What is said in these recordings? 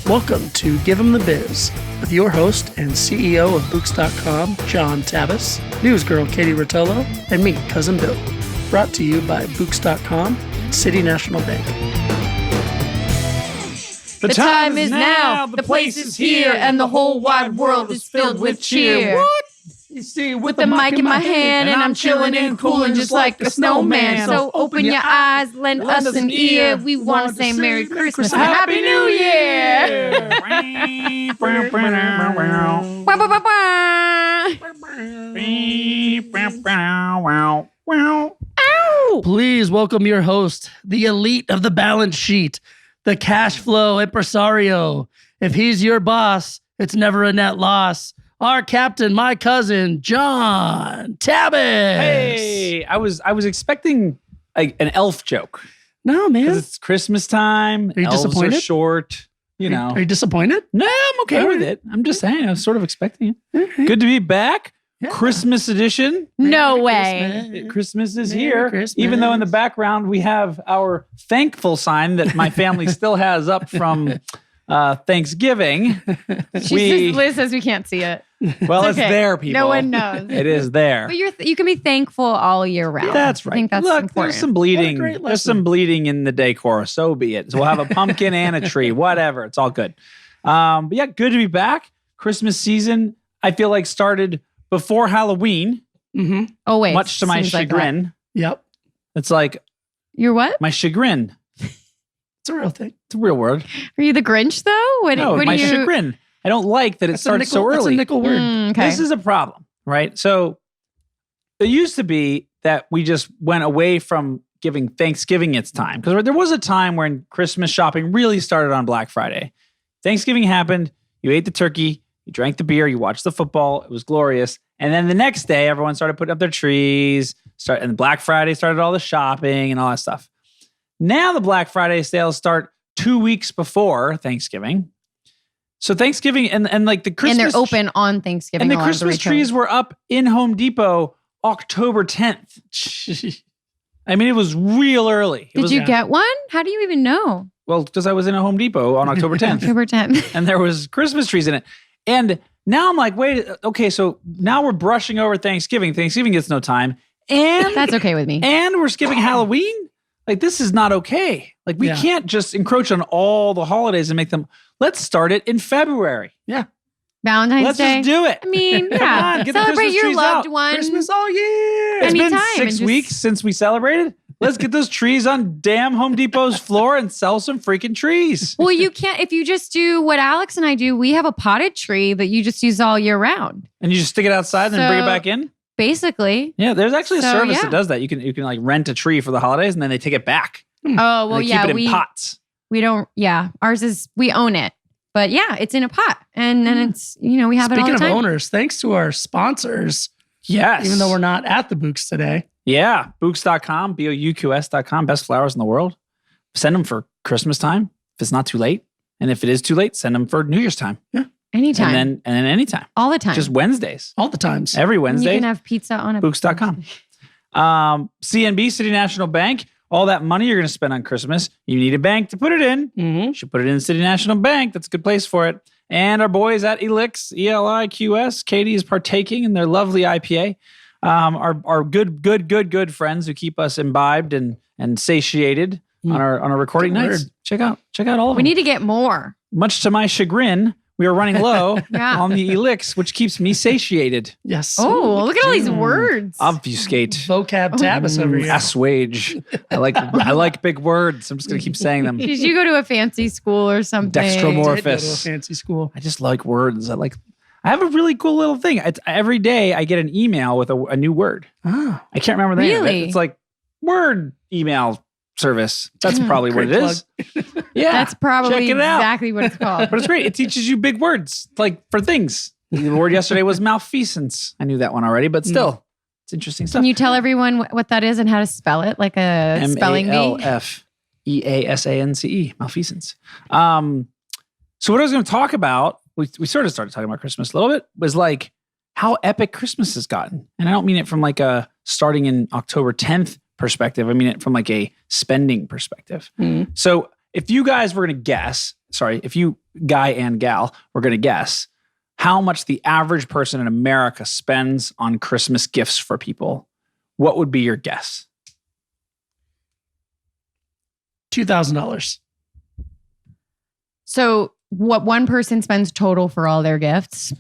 Welcome to Give 'em the Biz with your host and CEO of Books.com, John Tabbas, newsgirl Katie Rotolo, and me, Cousin Bill. Brought to you by Books.com and City National Bank. The time is now, the place is here, and the whole wide world is filled with cheer. What? You see, With the mic in my hand, and I'm chilling and cooling just like a snowman. So open your eyes, lend us an ear. We want to say Merry Christmas and Happy New Year. Please welcome your host, the elite of the balance sheet, the cash flow impresario. If he's your boss, it's never a net loss. Our captain, my cousin, John Tabbas. Hey, I was expecting an elf joke. No, man. Because it's Christmas time. Are you Elves disappointed? are short. You know. Are you disappointed? No, I'm okay All with right. it. I'm just saying. I was sort of expecting it. Okay. Good to be back. Yeah. Christmas edition. No Merry way. Christmas. Christmas is Merry here. Christmas. Even though in the background we have our thankful sign that my family still has up from Thanksgiving. Liz says we can't see it. Well, It's it's okay. there, people. No one knows. It is there. But you can be thankful all year round. That's right. I think that's Look, important. there's some bleeding. What a great There's some lesson. bleeding in the decor. So be it. So we'll have a pumpkin and a tree. Whatever. It's all good. But yeah, good to be back. Christmas season, I feel like started before Halloween, Mm-hmm. Oh, wait. much to my seems like that. chagrin. Yep. It's like You're what? my chagrin. It's a real thing. It's a real word. Are you the Grinch, though? What No, do my you... chagrin. I don't like that it That's starts so That's a early. nickel word. Okay. This is a problem, right? So it used to be that we just went away from giving Thanksgiving its time. Because there was a time when Christmas shopping really started on Black Friday. Thanksgiving happened, you ate the turkey, you drank the beer, you watched the football, it was glorious. And then the next day, everyone started putting up their trees, and Black Friday started all the shopping and all that stuff. Now the Black Friday sales start 2 weeks before Thanksgiving. So Thanksgiving and like the Christmas... And they're open on Thanksgiving. And the a lot of Christmas retailers. trees were up in Home Depot October 10th. I mean, it was real early. Did you get one? How do you even know? Well, because I was in a Home Depot on October 10th October 10th. and there was Christmas trees in it. And now I'm like, wait, okay, so now we're brushing over Thanksgiving. Thanksgiving gets no time. And That's okay with me. and we're skipping Halloween? Like, this is not okay. Like, we Yeah. can't just encroach on all the holidays and make them... Let's start it in February. Valentine's Let's Day. just do it. I mean, Come yeah. on, get the Celebrate Christmas your trees loved out. one. Christmas all year. It's been Anytime, 6 and just- weeks since we celebrated. Let's get those trees on damn Home Depot's floor and sell some freaking trees. Well, you can't, if you just do what Alex and I do, we have a potted tree that you just use all year round. And you just stick it outside and then bring it So- back in? Basically. Yeah, there's actually a So, service yeah. that does that. You can like rent a tree for the holidays and then they take it back. Oh, well, And they yeah. keep it in pots. We don't, yeah. Ours is, we own it. But yeah, it's in a pot. And then it's, we have it all Speaking the of time. owners, thanks to our sponsors, Yes. even though we're not at the Books today. Yeah, Books.com, BOUQS.com, best flowers in the world. Send them for Christmas time if it's not too late. And if it is too late, send them for New Year's time. Anytime. And then anytime. all the time. Just Wednesdays. All the times. Every And Wednesday. you can have pizza on a Books.com. CNB, City National Bank, all that money you're going to spend on Christmas, you need a bank to put it in. Mm-hmm. You should put it in City National Bank. That's a good place for it. And our boys at ELIX, ELIQS, Katie is partaking in their lovely IPA. Our good friends who keep us imbibed and satiated on our recording Good nights. word. Check out all of We them. need to get more. Much to my chagrin, we are running low Yeah. on the ELIX, which keeps me satiated. Yes. Oh, look at all these words. Obfuscate. Vocab Tabbas over here. Assuage. I like big words. I'm just gonna keep saying them. Did you go to a fancy school or something? Dextromorph. Did go to a Orifice. fancy school. I just like words. I have a really cool little thing. Every day I get an email with a new word. Ah, I can't remember the name of it. Really? It's like word email service. That's probably what it Great is. Yeah. That's probably Check it out. exactly what it's called. But it's great. It teaches you big words, like for things. The word yesterday was malfeasance. I knew that one already, but still, it's interesting stuff. Can you tell everyone what that is and how to spell it? Like a spelling bee? MALFEASANCE, malfeasance. So what I was going to talk about, we sort of started talking about Christmas a little bit, was like how epic Christmas has gotten. And I don't mean it from like a starting in October 10th perspective. I mean it from like a spending perspective. Mm-hmm. So if you guys were going to guess if you, guy and gal, were going to guess how much the average person in America spends on Christmas gifts for people, what would be your guess? $2,000. So what one person spends total for all their gifts?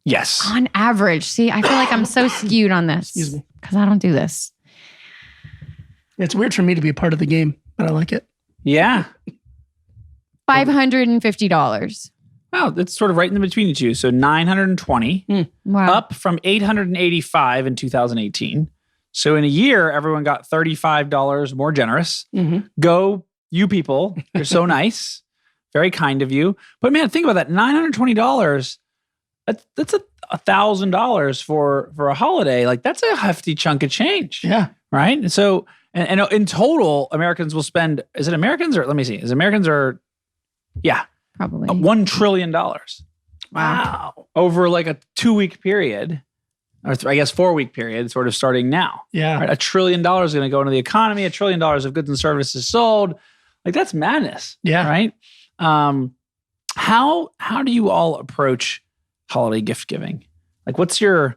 Yes. On average. See, I feel like I'm so skewed on this. Excuse me. Because I don't do this. It's weird for me to be a part of the game, but I like it. Yeah. $550. Wow, that's sort of right in between you two. So 920, Wow. up from 885 in 2018. So in a year, everyone got $35 more generous. Go, you people. You're so nice. Very kind of you. But man, think about that. $920. That's $1,000 for a holiday. Like that's a hefty chunk of change. Yeah. Right. And so, and in total, Americans will spend, is it Americans or let me see, is Americans are, yeah. Probably. $1 trillion. Wow. Over like a 2-week period, or I guess 4-week period, sort of starting now. Yeah. Right? $1 trillion is going to go into the economy, $1 trillion of goods and services sold. Like that's madness. Yeah. Right. How do you all approach holiday gift giving? Like what's your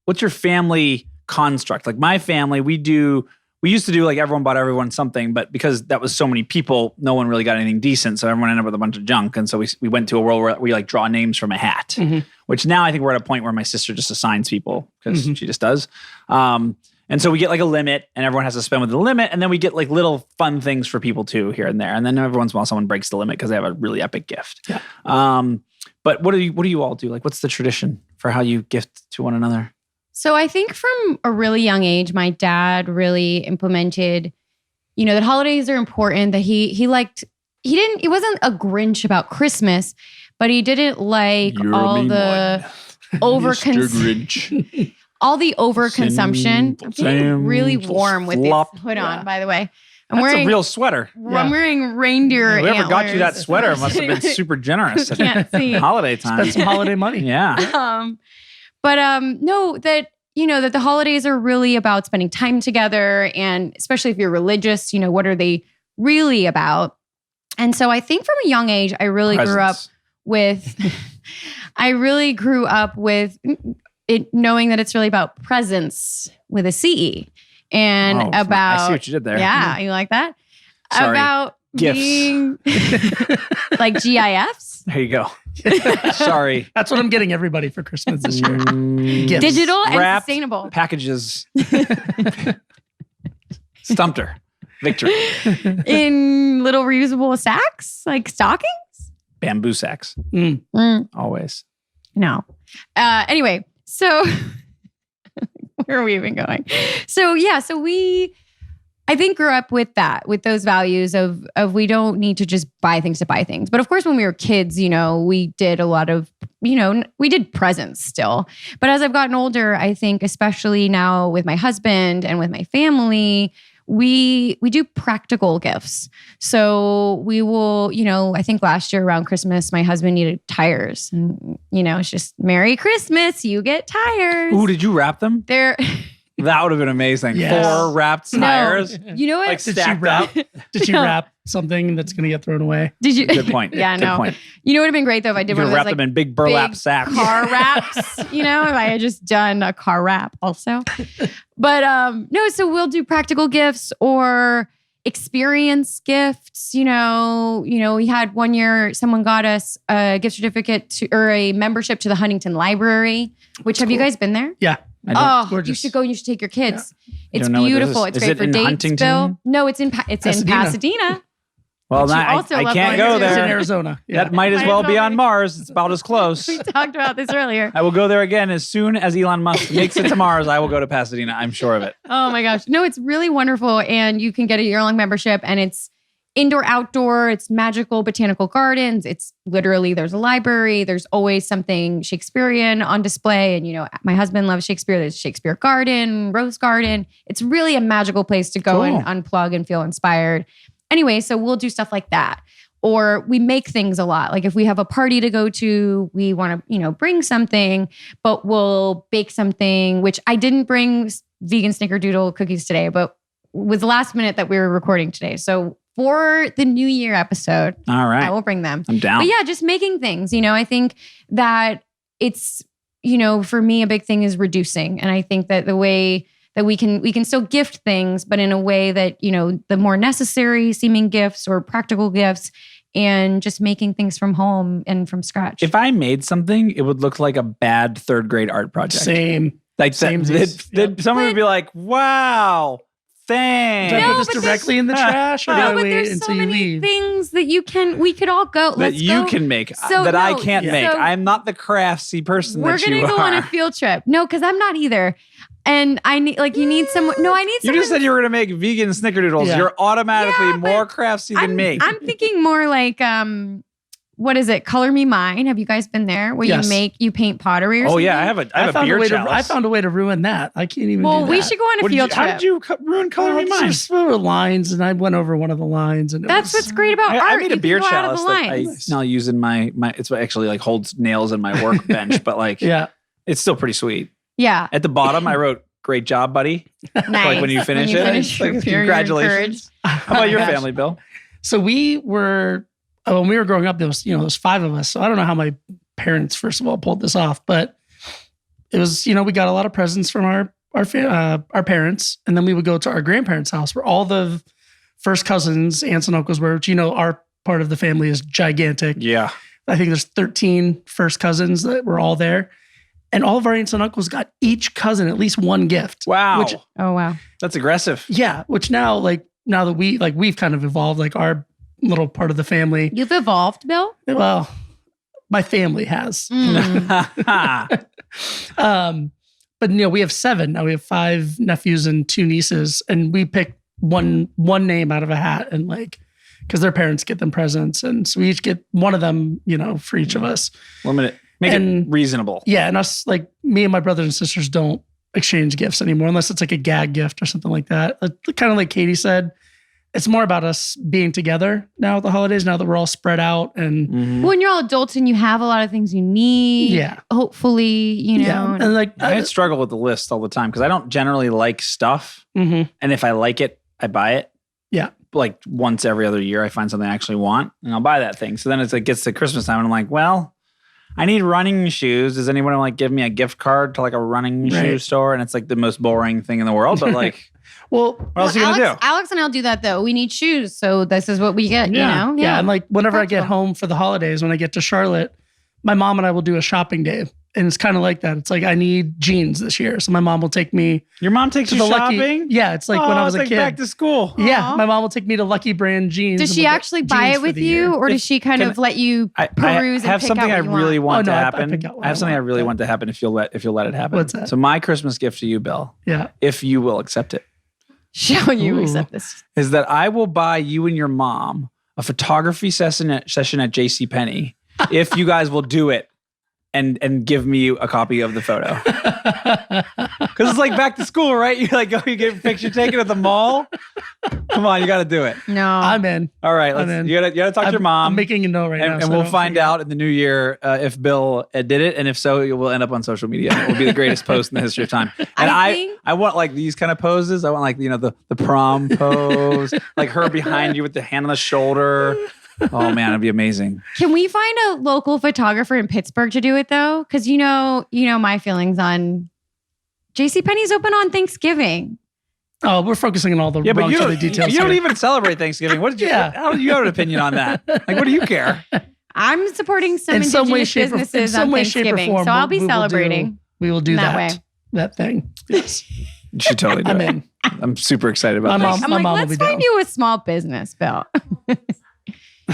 family construct? Like my family, we used to do like everyone bought everyone something, but because that was so many people, no one really got anything decent. So everyone ended up with a bunch of junk. And so we went to a world where we like draw names from a hat, which now I think we're at a point where my sister just assigns people because she just does. And so we get like a limit and everyone has to spend with the limit. And then we get like little fun things for people too here and there. And then every once in a while someone breaks the limit because they have a really epic gift. Yeah. But what do you all do? Like what's the tradition for how you gift to one another? So I think from a really young age, my dad really implemented, that holidays are important, that he wasn't a Grinch about Christmas, but he didn't like all the all the overconsumption. I'm getting really warm with this hood on, by the way. That's a real sweater. I'm wearing reindeer Whoever antlers. got you that sweater must have been super generous at holiday time. Spend some holiday money. Yeah. No, that the holidays are really about spending time together, and especially if you're religious, what are they really about? And so I think from a young age, I really grew up with it, knowing that it's really about presence with a CE, and about I see what you did there. Yeah, you like that? Sorry. About gifts. being like GIFs. There you go. Sorry. That's what I'm getting everybody for Christmas this year. Gifts. Digital and Wrapped sustainable. Packages. Stumped her. Victory. In little reusable sacks, like stockings? Bamboo sacks. Always. No. Anyway, so where are we even going? So we, I think, grew up with that, with those values of we don't need to just buy things to buy things. But of course, when we were kids, we did a lot of, we did presents still. But as I've gotten older, I think, especially now with my husband and with my family, we do practical gifts. So we will, I think last year around Christmas, my husband needed tires. And, it's just Merry Christmas, you get tires. Ooh, did you wrap them? That would have been amazing. Yes. 4 wrapped tires. You know what? Like stacked up. Did she wrap something that's going to get thrown away? Did you? Good point. Yeah, Good no. point. You know what would have been great though if I did You one could of wrap those them in big burlap sacks. car wraps, if I had just done a car wrap also. But no, so we'll do practical gifts or experience gifts. We had one year someone got us a gift certificate or a membership to the Huntington Library, which have you guys been there? Yeah. You should go. You should take your kids. Yeah. It's beautiful. It's Is great it for in dates, Huntington? Bill. No, it's in Pasadena. Well, Which you I also love can't going go to. It's in there. Arizona. Yeah. That might as well be on Mars. It's about as close. We talked about this earlier. I will go there again as soon as Elon Musk makes it to Mars. I will go to Pasadena. I'm sure of it. Oh my gosh. No, it's really wonderful. And you can get a year-long membership, and it's indoor, outdoor. It's magical botanical gardens. It's literally, there's a library. There's always something Shakespearean on display. And, my husband loves Shakespeare. There's Shakespeare Garden, Rose Garden. It's really a magical place to go and unplug and feel inspired. Anyway, so we'll do stuff like that. Or we make things a lot. Like if we have a party to go to, we want to, bring something, but we'll bake something, which I didn't bring vegan snickerdoodle cookies today, but it was the last minute that we were recording today. So for the New Year episode. All right. I will bring them. I'm down. But yeah, just making things, I think that it's, for me, a big thing is reducing. And I think that the way that we can still gift things, but in a way that, the more necessary seeming gifts or practical gifts, and just making things from home and from scratch. If I made something, it would look like a bad third grade art project. Same. Like Same. someone would be like, wow, thanks. Do I put this directly in the trash, or do I but wait there's until so you many leave? things that we could all go. That Let's you go. can make, So, that I no, can't yeah. make. So- I'm not the craftsy person We're that you gonna go are. on a field trip. No, because I'm not either. And I need you need someone. No, I need You someone. just said you were going to make vegan snickerdoodles. Yeah. You're automatically Yeah, but more craftsy than me. I'm thinking more like what is it? Color Me Mine. Have you guys been there? Where Yes. you paint pottery or Oh something? yeah, I have a found beer a way chalice. I found a way to ruin that. I can't even. Well, do that. we should go on a What did field you- trip. How did you ruin Color Me Mine? Just there were lines, and I went over one of the lines, and That's what's great about art. I made a You beer can go out of chalice the that I lines. now use in my. It's actually like holds nails in my workbench, but like yeah. it's still pretty sweet. Yeah, At the bottom, I wrote "Great job, buddy." nice. Like when you finish it, it's like, you're congratulations. How about your Gosh. family, Bill? So we were when we were growing up. There was 5 of us. So I don't know how my parents first of all pulled this off, but it was we got a lot of presents from our parents, and then we would go to our grandparents' house where all the first cousins, aunts and uncles were. Which, our part of the family is gigantic. Yeah. I think there's 13 first cousins that were all there. And all of our aunts and uncles got each cousin at least one gift. Wow. Which, Oh wow. That's aggressive. yeah, which now that we've kind of evolved, like our little part of the family. You've evolved, Bill. Well, my family has. Mm. But we have 7 now. We have 5 nephews and 2 nieces, and we picked one name out of a hat, and because their parents get them presents, and so we each get one of them, for each of us. Limit it. Make it reasonable. Yeah, and us, me and my brothers and sisters don't exchange gifts anymore unless it's like a gag gift or something like that. Kind of like Katie said, it's more about us being together now at the holidays, now that we're all spread out. And Mhm. When you're all adults and you have a lot of things you need, yeah. hopefully, Yeah. And I struggle with the list all the time because I don't generally like stuff. mhm. And if I like it, I buy it. Yeah. Like once every other year, I find something I actually want and I'll buy that thing. So then it gets to Christmas time and I'm like, well, I need running shoes. Does anyone give me a gift card to a running shoe Right. store? And it's the most boring thing in the world. But Well, what else are you going to do? Alex and I'll do that though. We need shoes, so this is what we get. Yeah. yeah. And whenever I get Practical. home for the holidays, when I get to Charlotte, my mom and I will do a shopping day. And it's kind of like that. It's I need jeans this year. So my mom will take me Your mom takes to you the shopping? Lucky. Yeah. It's when I was a it's kid. back to school. Yeah. Aw. My mom will take me to Lucky Brand jeans. Does and she we'll get actually buy jeans it for with the you, year. or does she kind Can- of let you I peruse and have pick something out I what you really want? want Oh, to no, I happen. pick out what I have I something I want. really want to happen if you'll let it happen. What's that? So my Christmas gift to you, Bill, Yeah. if you will accept it, Shall you Ooh. accept this? is that I will buy you and your mom a photography session at JCPenney if you guys will do it and give me a copy of the photo. Because it's back to school, right? You you get a picture taken at the mall. Come on, you got to do it. No. I'm in. All right, I'm in. you gotta talk to your mom. I'm making a note right now. and so I we'll don't find forget. out in the new year if Bill did it, and if so, it will end up on social media. It will be the greatest post in the history of time. And I think- I want these kind of poses. I want the prom pose, her behind you with the hand on the shoulder. Oh man, it'd be amazing. Can we find a local photographer in Pittsburgh to do it though? Because you know my feelings on JCPenney's open on Thanksgiving. Oh, we're focusing on all the Yeah, but wrong you sort don't, of details. you don't here. even celebrate Thanksgiving. What did you? Yeah. How do you have an opinion on that? What do you care? I'm supporting some In some way, indigenous shape, or, in businesses some on way, shape, or Thanksgiving, form. so I'll be we will celebrating. We will do that that. way. That thing. Yes. You should totally do I'm it. in. I'm super excited about My this. mom- I'm my like, will let's be find down. you a small business, Bill.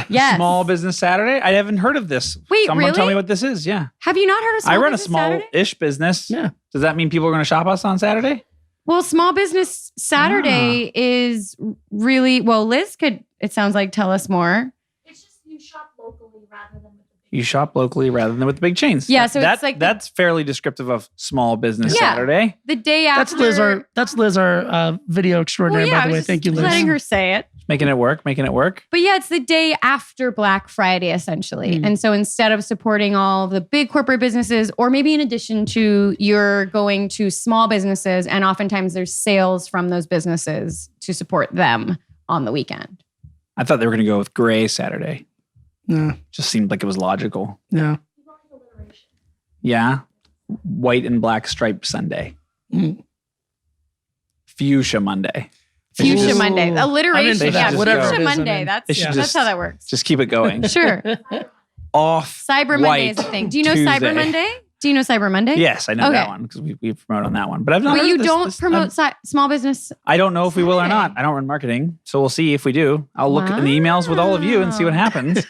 Yes. Small Business Saturday. I haven't heard of this. Wait, Someone tell really? me what this is. Yeah. Have you not heard of Small I run a Business Saturday? small-ish business. Yeah. Does that mean people are going to shop us on Saturday? Well, Small Business Saturday is really, Liz could, it sounds like, tell us more. It's just you shop locally rather than with the big. You shop locally rather than with the big chains. Yeah, so it's like the- that's fairly descriptive of Small Business Yeah. Saturday. The day after. That's Liz, our video extraordinary, by I the was way. just Thank you, Liz. letting her say it. Making it work. But yeah, it's the day after Black Friday, essentially. Mm. And so instead of supporting all the big corporate businesses, or maybe in addition to, you're going to small businesses, and oftentimes there's sales from those businesses to support them on the weekend. I thought they were going to go with gray Saturday. No, Just seemed like it was logical. no. Yeah. White and black striped Sunday. Fuchsia Monday. Fuchsia Ooh. Monday. I'm Alliteration. into that. Yeah, Whatever Fuchsia it is, I'm Monday. in. That's They should that's just- how that works. Just keep it going. Sure. Off. Cyber Monday is a thing. Do you know Tuesday. Cyber Monday? Do you know Cyber Monday? Yes, I know that Okay. one because we promote on that one. But I've not But heard you of this- don't this- promote small business. I don't know if we will or not. Saturday. I don't run marketing. So we'll see if we do. I'll look in the emails with all of you and see what Wow. happens.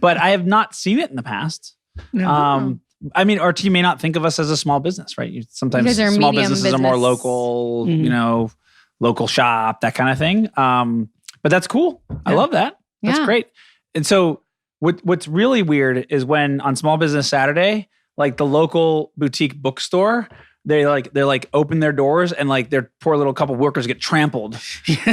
But I have not seen it in the past. No. I mean, our team may not think of us as a small business, right? Sometimes You guys are small medium businesses are more business. local, Mhm. you know, local shop, that kind of thing. But that's cool. I Yeah. love that. That's Yeah. great. And so what's really weird is when on Small Business Saturday, like the local boutique bookstore, they're like open their doors and like their poor little couple workers get trampled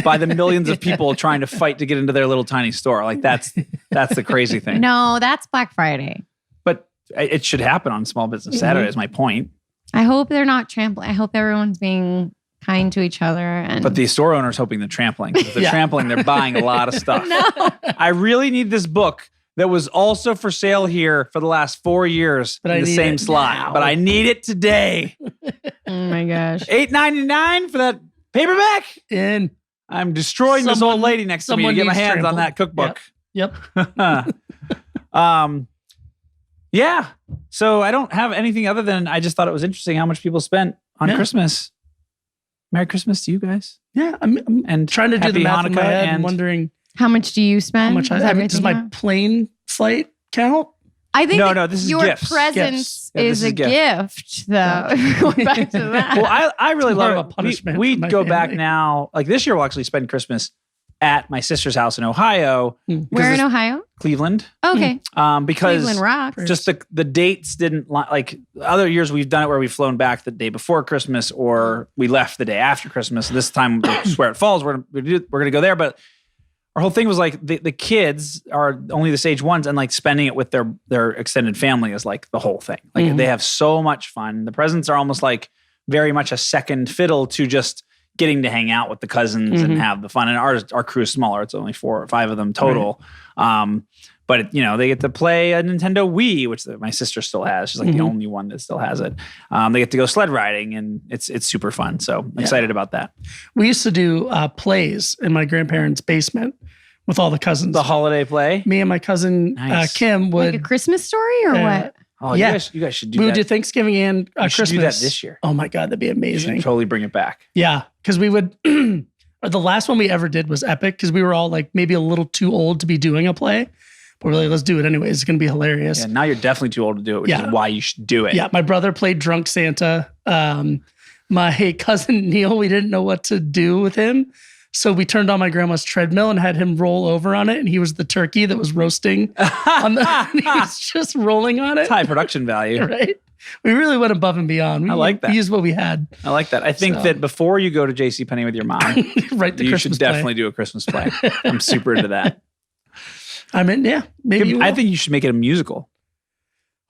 by the millions of people trying to fight to get into their little tiny store. Like that's the crazy thing. No, that's Black Friday. But it should happen on Small Business Saturday is my point. I hope they're not trampling. I hope everyone's being kind to each other. And But the store owner's hoping they're trampling. If they're Yeah. trampling, they're buying a lot of stuff. no. I really need this book that was also for sale here for the last 4 years But I in the need same it slot. now. But I need it today. Oh my gosh. $8.99 for that paperback. In. I'm destroying this Someone- old lady next to me to someone get my needs hands on trampled. that cookbook. Yep. Yeah. So I don't have anything other than I just thought it was interesting how much people spent on Yeah. Christmas. Merry Christmas to you guys. Yeah. I'm And trying to do the Happy math in my Hanukkah head and and- wondering How much do you how spend? much Is does everything my out? plane flight count? I think No, that no, this is your gifts. presence Yeah, this is is a gift, though. Going back to that. Well, I really It's more love of it. a punishment We for my go back family. now. Like this year, we'll actually spend Christmas at my sister's house in Ohio, because Where in it's Ohio? Cleveland. Okay. Because Cleveland rocks. just the dates didn't like other years we've done it where we've flown back the day before Christmas or we left the day after Christmas. This time, just where it falls, we're gonna go there. But our whole thing was like the kids are only this age ones, and like spending it with their extended family is like the whole thing. Like Mhm. they have so much fun. The presents are almost like very much a second fiddle to just getting to hang out with the cousins and Mhm. have the fun. And our crew is smaller; it's only 4 or 5 of them total. But they get to play a Nintendo Wii, which my sister still has. She's like the Mhm. only one that still has it. They get to go sled riding, and it's super fun. So I'm excited about that. We used to do plays in my grandparents' basement with all the cousins. The holiday play. Me and my cousin Nice. Kim would. Like a Christmas story or Uh, what? Oh, Yeah. you guys should do we that. would do Thanksgiving and You should Christmas. do that this year. Oh my God, that'd be You should amazing. totally bring it back. Yeah, because we would. Or the last one we ever did was epic because we were all like maybe a little too old to be doing a play, but we're like, let's do it anyways. It's gonna be hilarious. Yeah, now you're definitely too old to do it, which Yeah. is why you should do it. Yeah, my brother played drunk Santa. My cousin Neil, we didn't know what to do with him. So we turned on my grandma's treadmill and had him roll over on it. And he was the turkey that was roasting on the, and he was just rolling on it. It's high production value. Right. We really went above and beyond. We, I like that. We used what we had. I like that. I think So. that before you go to JCPenney with your mom, Right. The you Christmas should definitely do a Christmas play. I'm super into that. play. I mean, yeah, maybe. you I will. think you should make it a musical.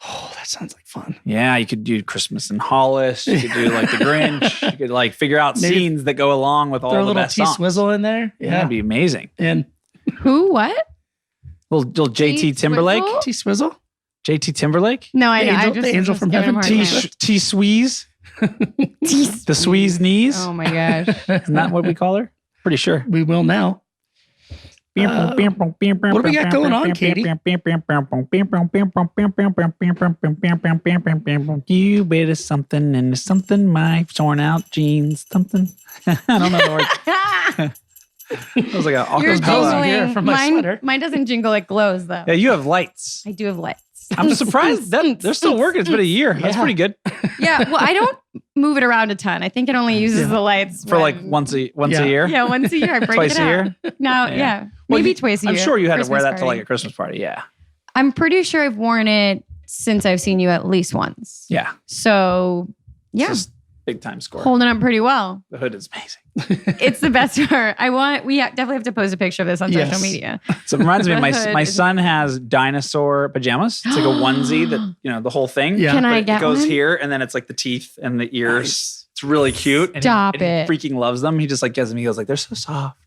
Oh, that sounds like fun. Yeah, you could do Christmas in Hollis. You could do like the Grinch. You could like figure out Maybe scenes that go along with all Throw a the little best T songs. Swizzle in there. Yeah, Yeah. that'd be amazing. And Who? What? Little JT T Timberlake. Swizzle? T Swizzle. JT Timberlake. No, I know. Angel- I just, the angel was from giving him heaven. a hard time. T Sweeze. The Sweeze knees. Oh my gosh. Isn't that what we call her? Pretty sure. We will now. What do we got going on, Katie? You better something and something. My torn out jeans. Something. I don't know the word. It was like a You're acapella here jingling. from my sweater. Mine doesn't jingle. It glows though. Yeah, you have lights. I do have lights. I'm surprised that they're still working. It's been a year. That's Yeah. pretty good Yeah. Well, I don't move it around a ton. I think it only uses Yeah. the lights for like when- once a Yeah. year. Yeah, once a year. I break Twice it a out. year. Now, Yeah. yeah, Well, maybe twice a year. I'm sure you had to wear Christmas that to like party. a Christmas party. Yeah. I'm pretty sure I've worn it since I've seen you at least once. Yeah. So, yeah, It's just big time score. holding up pretty well. The hood is amazing. It's the best part. We definitely have to post a picture of this on Yes. social media. So it reminds me of The hood my is- son has dinosaur pajamas. It's like a onesie that, the whole thing. Yeah. Can But I it get goes one? here and then it's like the teeth and the ears. It's really cute. And Stop he it. freaking loves them. He just like gets them. He goes like, they're so soft.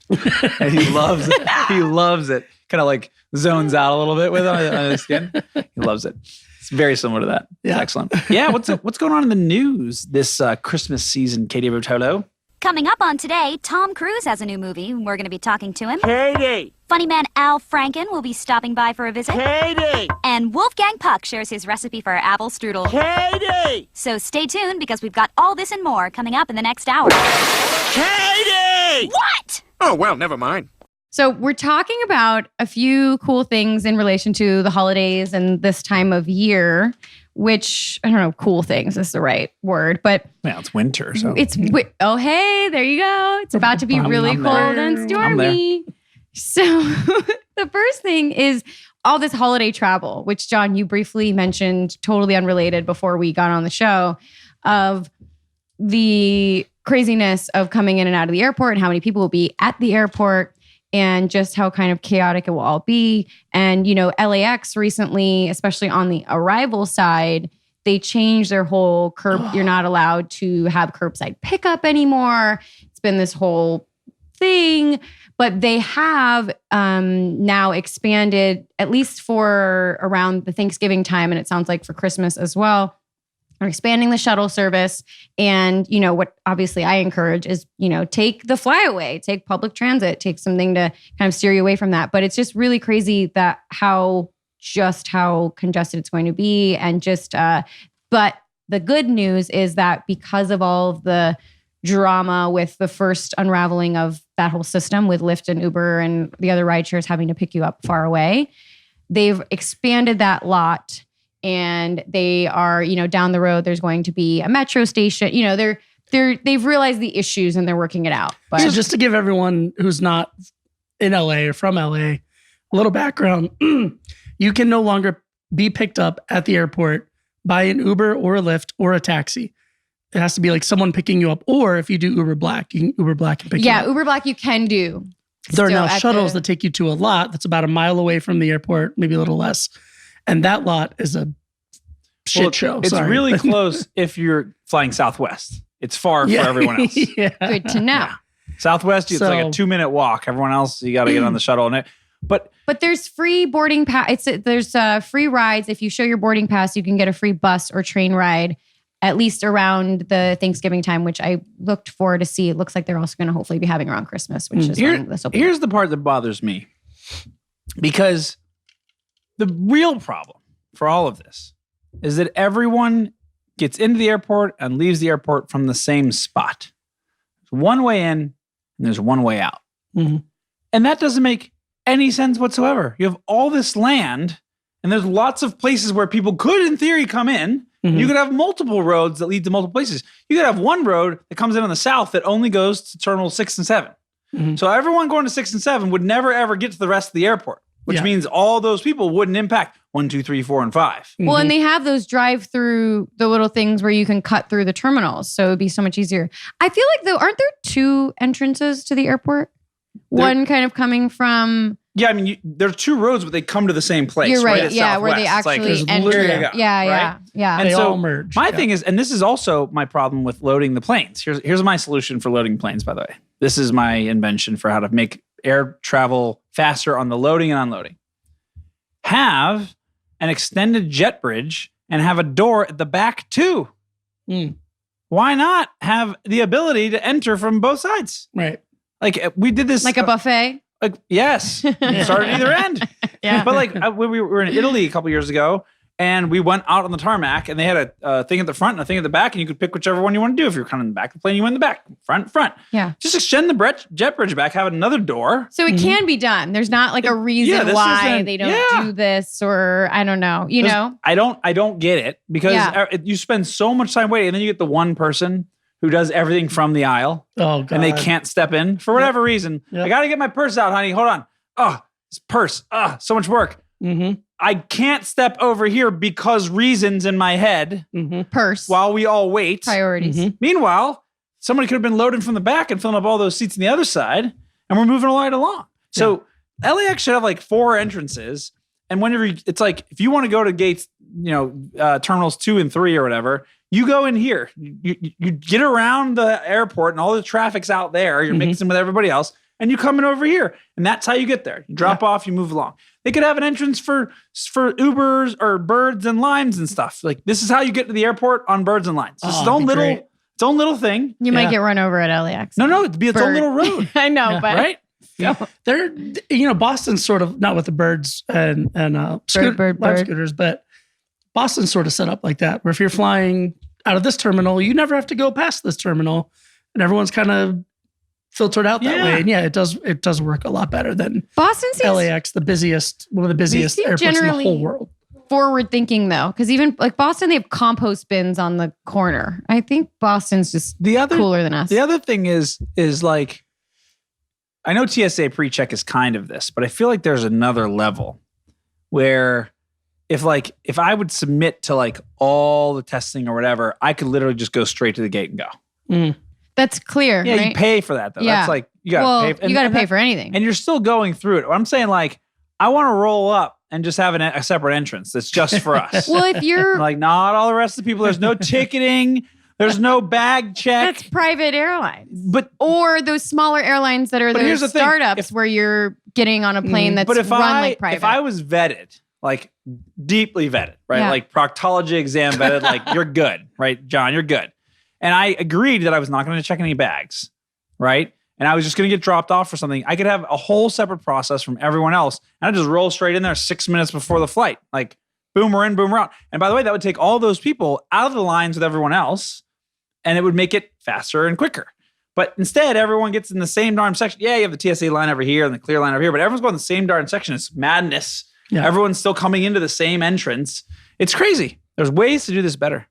And he loves it. He loves it. Kind of like zones out a little bit with on his skin. He loves it. It's very similar to that. It's excellent. Yeah. What's going on in the news this Christmas season, Katie Rotolo? Coming up on Today, Tom Cruise has a new movie. We're going to be talking to him. Katie! Funny man Al Franken will be stopping by for a visit. Katie! And Wolfgang Puck shares his recipe for apple strudel. Katie! So stay tuned because we've got all this and more coming up in the next hour. Katie! What? Oh, well, never mind. So we're talking about a few cool things in relation to the holidays and this time of year, which I don't know, cool things is the right word, but Well, it's winter, so oh, hey, there you go. It's about to be really I'm cold there. and stormy. So the first thing is all this holiday travel, which John, you briefly mentioned, totally unrelated before we got on the show, of the craziness of coming in and out of the airport and how many people will be at the airport and just how kind of chaotic it will all be. And, you know, LAX recently, especially on the arrival side, they changed their whole you're not allowed to have curbside pickup anymore. It's been this whole thing, but they have now expanded, at least for around the Thanksgiving time, and it sounds like for Christmas as well. Are expanding the shuttle service. And, you know, what obviously I encourage is, you know, take the flyaway, take public transit, take something to kind of steer you away from that. But it's just really crazy that how congested it's going to be. And just, but the good news is that because of all of the drama with the first unraveling of that whole system with Lyft and Uber and the other rideshares having to pick you up far away, they've expanded that lot. And they are, you know, down the road, there's going to be a metro station. You know, they've realized the issues and they're working it out. But So just to give everyone who's not in LA or from LA a little background, you can no longer be picked up at the airport by an Uber or a Lyft or a taxi. It has to be like someone picking you up. Or if you do Uber Black, you can Uber Black and pick you up. Uber Black you can do. There are still now at shuttles the- that take you to a lot that's about a mile away from the airport, maybe a little less. And that lot is a shit show. It's Sorry. really close if you're flying Southwest. It's far for everyone else. Yeah. Good to know. Southwest, it's like a 2-minute walk. Everyone else, you got to get on the shuttle. But there's free boarding pass. There's free rides. If you show your boarding pass, you can get a free bus or train ride, at least around the Thanksgiving time, which I looked for to see. It looks like they're also going to hopefully be having around Christmas, which is when this will be. Here's the part that bothers me. Because the real problem for all of this is that everyone gets into the airport and leaves the airport from the same spot. There's one way in and there's one way out. Mm-hmm. And that doesn't make any sense whatsoever. You have all this land and there's lots of places where people could, in theory, come in. Mm-hmm. You could have multiple roads that lead to multiple places. You could have one road that comes in on the south that only goes to Terminal 6 and 7. Mm-hmm. So everyone going to 6 and 7 would never, ever get to the rest of the airport, which means all those people wouldn't impact 1, 2, 3, 4, and 5. Well, and they have those drive-through, the little things where you can cut through the terminals. So it'd be so much easier. I feel like, though, aren't there 2 entrances to the airport? One kind of coming from... Yeah, I mean, there's 2 roads, but they come to the same place. You're right. At Yeah, where they Southwest. actually It's like, enter. here you go, Yeah. And They so all merge. my thing is, and this is also my problem with loading the planes. Here's my solution for loading planes, by the way. This is my invention for how to make air travel faster on the loading and unloading. Have an extended jet bridge and have a door at the back too. Mm. Why not have the ability to enter from both sides? Right. Like we did this. Like a buffet? Like, yes. It started at either end. Yeah. But like when we were in Italy a couple years ago and we went out on the tarmac and they had a thing at the front and a thing at the back and you could pick whichever one you want to do. If you're kind of in the back of the plane, you went in the back, front. Yeah. Just extend the jet bridge back, have another door. So it can be done. There's not like a reason this why isn't- they don't do this, or I don't know, you know? I don't get it because you spend so much time waiting and then you get the one person who does everything from the aisle Oh, God. and they can't step in for whatever reason. Yep. I got to get my purse out, honey. Hold on. Oh, this purse. So much work. Mm-hmm. I can't step over here because reasons in my head Mm-hmm. Purse. while we all wait. Priorities. Mhm. Meanwhile, somebody could have been loading from the back and filling up all those seats on the other side, and we're moving right along. So LAX should have like 4 entrances, And whenever it's like, if you want to go to gates, terminals 2 and 3 or whatever, you go in here. You get around the airport and all the traffic's out there. You're mixing with everybody else. And you come in over here. And that's how you get there. You drop off, you move along. They could have an entrance for Ubers or Birds and Limes and stuff. Like, this is how you get to the airport on Birds and Limes. It's its own little thing. You might get run over at LAX. No, it'd be its own little road. I know, but right? Yeah. They're, Boston's sort of, not with the birds and Lime scooters, but Boston's sort of set up like that, where if you're flying out of this terminal, you never have to go past this terminal, and everyone's kind of filtered out that way. And it does work a lot better than Boston seems LAX, one of the busiest airports in the whole world. Forward thinking though, because even like Boston, they have compost bins on the corner. I think Boston's just cooler than us. The other thing is like, I know TSA PreCheck is kind of this, but I feel like there's another level where if I would submit to like all the testing or whatever, I could literally just go straight to the gate and go. That's clear. Yeah, right? you pay for that though. Yeah. That's like, you gotta pay. You got to pay for anything. And you're still going through it. I'm saying like, I want to roll up and just have a separate entrance that's just for us. Well, if you're like, not all the rest of the people, there's no ticketing. There's no bag check. That's private airlines. Or those smaller airlines that are here's those the thing. startups where you're getting on a plane that's run like private. If I was vetted, like deeply vetted, right? Yeah. Like proctology exam vetted, like you're good, right? John, you're good. And I agreed that I was not going to check any bags, right? And I was just going to get dropped off for something. I could have a whole separate process from everyone else. And I just roll straight in there 6 minutes before the flight. Like, boom, we're in, boom, we're out. And by the way, that would take all those people out of the lines with everyone else. And it would make it faster and quicker. But instead, everyone gets in the same darn section. Yeah, you have the TSA line over here and the clear line over here, but everyone's going the same darn section. It's madness. Yeah. Everyone's still coming into the same entrance. It's crazy. There's ways to do this better.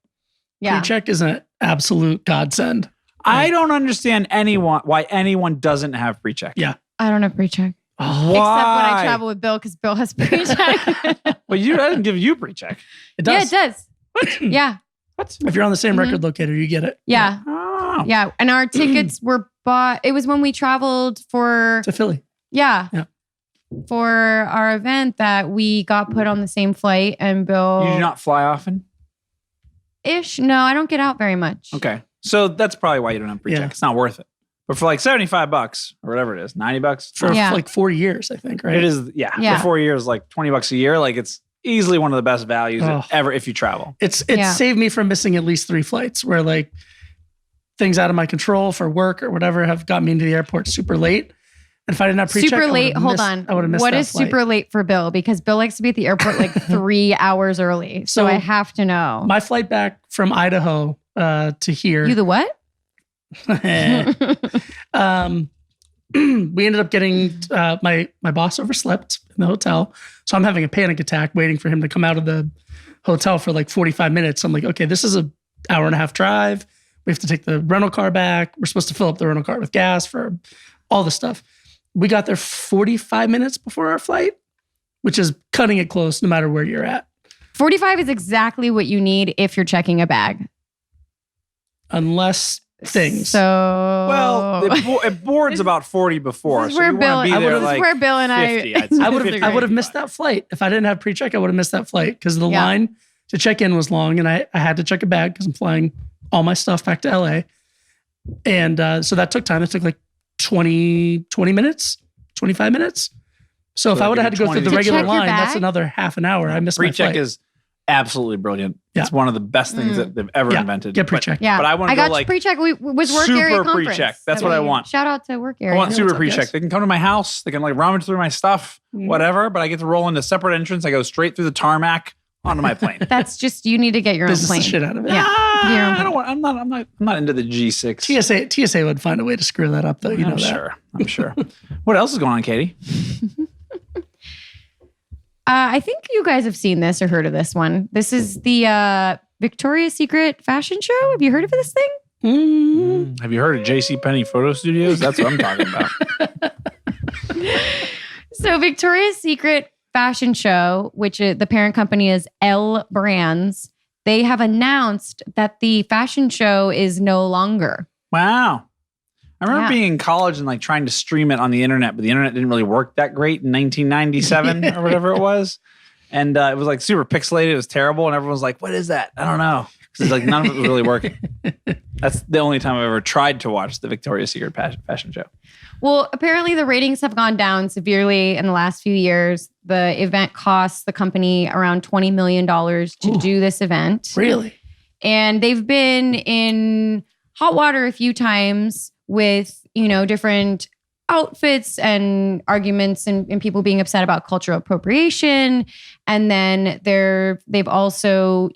Yeah. PreCheck is an absolute godsend. I don't understand why anyone doesn't have PreCheck. Yeah. I don't have PreCheck. Why? Except when I travel with Bill, because Bill has PreCheck. Well, I didn't give you PreCheck. It does. Yeah, it does. What? Yeah. What? If you're on the same record locator, you get it. Yeah. Oh. Yeah. And our tickets were bought. It was when we traveled To Philly. Yeah. Yeah. For our event that we got put on the same flight, and Bill. You do not fly often? Ish. No, I don't get out very much. Okay. So that's probably why you don't have PreCheck. Yeah. It's not worth it. But for like $75 or whatever it is, $90 For like 4 years, I think, right? It is, yeah. For 4 years, like $20 a year. Like it's easily one of the best values ever if you travel. It's saved me from missing at least 3 flights where like things out of my control for work or whatever have got me into the airport super late. And if I didn't have PreCheck, super late. Hold on. I would have missed What that is flight. super late for Bill? Because Bill likes to be at the airport like 3 hours early. So I have to know. My flight back from Idaho to here. You the what? We ended up getting my boss overslept in the hotel. So I'm having a panic attack waiting for him to come out of the hotel for like 45 minutes. I'm like, okay, this is an hour and a half drive. We have to take the rental car back. We're supposed to fill up the rental car with gas for all the stuff. We got there 45 minutes before our flight, which is cutting it close no matter where you're at. 45 is exactly what you need if you're checking a bag. Unless things. So it boards about 40 before. This is where Bill and 50, I'd say. I would have missed that flight. If I didn't have PreCheck, I would have missed that flight because the line to check in was long and I had to check a bag because I'm flying all my stuff back to LA. And so that took time. It took like 20 minutes, 25 minutes. So if I would have had to go through the regular line, that's another half an hour. I missed my flight. PreCheck is absolutely brilliant. Yeah. It's one of the best things that they've ever invented. Get PreCheck. Yeah, but I want to go like PreCheck. We was work super area conference. PreCheck. That's what I want. Shout out to work area. I want super what's up, PreCheck. guys? They can come to my house. They can like rummage through my stuff, whatever. But I get to roll into a separate entrance. I go straight through the tarmac onto my plane. That's just you need to get your own Business plane. the shit out of it. Yeah, I don't want. I'm not into the G6. TSA would find a way to screw that up, though. You know that. I'm sure. What else is going on, Katie? I think you guys have seen this or heard of this one. This is the Victoria's Secret fashion show. Have you heard of this thing? Have you heard of JCPenney Photo Studios? That's what I'm talking about. So Victoria's Secret fashion show, which the parent company is L Brands, they have announced that the fashion show is no longer. Wow. I remember being in college and like trying to stream it on the internet, but the internet didn't really work that great in 1997 or whatever it was. And it was like super pixelated. It was terrible. And everyone was like, what is that? I don't know. It's like none of it was really working. That's the only time I've ever tried to watch the Victoria's Secret fashion show. Well, apparently the ratings have gone down severely in the last few years. The event costs the company around $20 million to do this event. Really? And they've been in hot water a few times with, different outfits and arguments and people being upset about cultural appropriation. And then they've also,